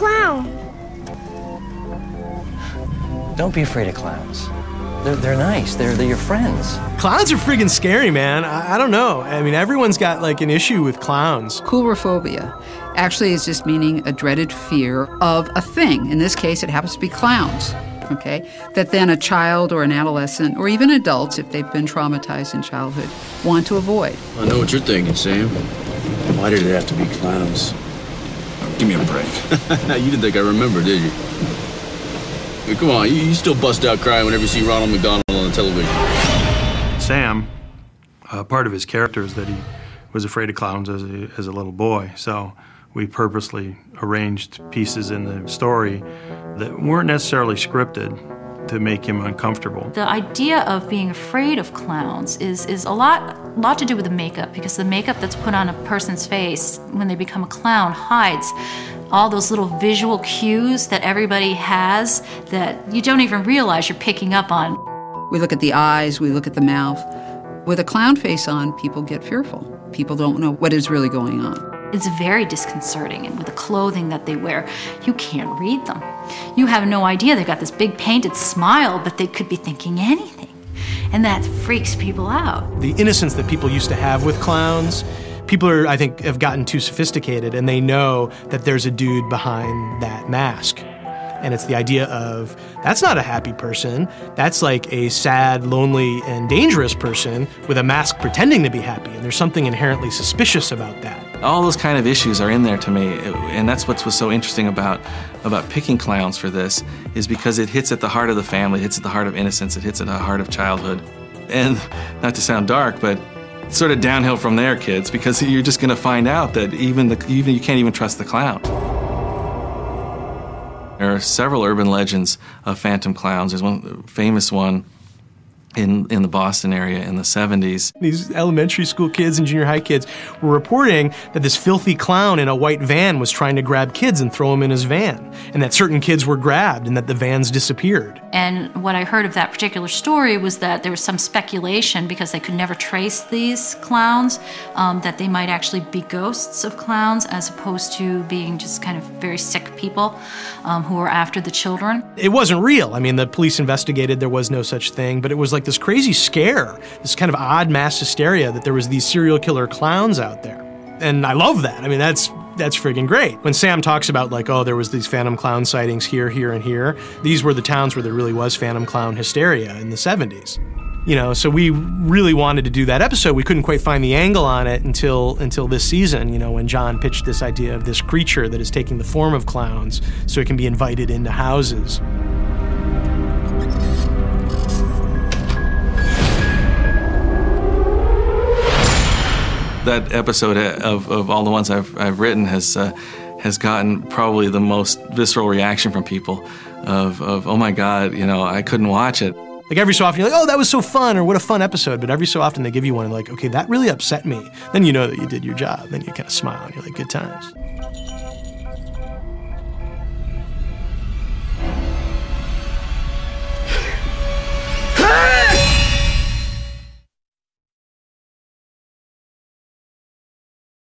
clown. Don't be afraid of clowns. They're nice. They're your friends. Clowns are friggin' scary, man. I don't know. I mean, everyone's got like an issue with clowns. Coulrophobia actually is just meaning a dreaded fear of a thing. In this case, it happens to be clowns, okay? That then a child or an adolescent, or even adults, if they've been traumatized in childhood, want to avoid. I know what you're thinking, Sam. Why did it have to be clowns? Give me a break. You didn't think I remember, did you? Hey, come on, you still bust out crying whenever you see Ronald McDonald on the television. Sam, part of his character is that he was afraid of clowns as a little boy, so we purposely arranged pieces in the story that weren't necessarily scripted to make him uncomfortable. The idea of being afraid of clowns is a lot to do with the makeup, because the makeup that's put on a person's face when they become a clown hides all those little visual cues that everybody has that you don't even realize you're picking up on. We look at the eyes, we look at the mouth. With a clown face on, people get fearful. People don't know what is really going on. It's very disconcerting, and with the clothing that they wear, you can't read them. You have no idea. They've got this big painted smile, but they could be thinking anything, and that freaks people out. The innocence that people used to have with clowns, people are, I think, have gotten too sophisticated, and they know that there's a dude behind that mask. And it's the idea of, that's not a happy person. That's like a sad, lonely, and dangerous person with a mask pretending to be happy. And there's something inherently suspicious about that. All those kind of issues are in there to me, and that's what was so interesting about picking clowns for this, is because it hits at the heart of the family, it hits at the heart of innocence, it hits at the heart of childhood. And not to sound dark, but it's sort of downhill from there, kids, because you're just gonna find out that even you can't even trust the clown. There are several urban legends of phantom clowns. There's one famous one in the Boston area in the 70s. These elementary school kids and junior high kids were reporting that this filthy clown in a white van was trying to grab kids and throw them in his van, and that certain kids were grabbed and that the vans disappeared. And what I heard of that particular story was that there was some speculation, because they could never trace these clowns, that they might actually be ghosts of clowns as opposed to being just kind of very sick people who were after the children. It wasn't real. I mean, the police investigated, there was no such thing, but it was like this crazy scare, this kind of odd mass hysteria that there was these serial killer clowns out there. And I love that. I mean, that's friggin' great. When Sam talks about like, oh, there was these phantom clown sightings here, here, and here, these were the towns where there really was phantom clown hysteria in the 70s. You know, so we really wanted to do that episode. We couldn't quite find the angle on it until this season, you know, when John pitched this idea of this creature that is taking the form of clowns so it can be invited into houses. That episode of all the ones I've written has gotten probably the most visceral reaction from people of oh my God, you know, I couldn't watch it. Like every so often you're like, oh, that was so fun, or what a fun episode, but every so often they give you one and like, okay, that really upset me. Then you know that you did your job. Then you kind of smile and you're like, good times.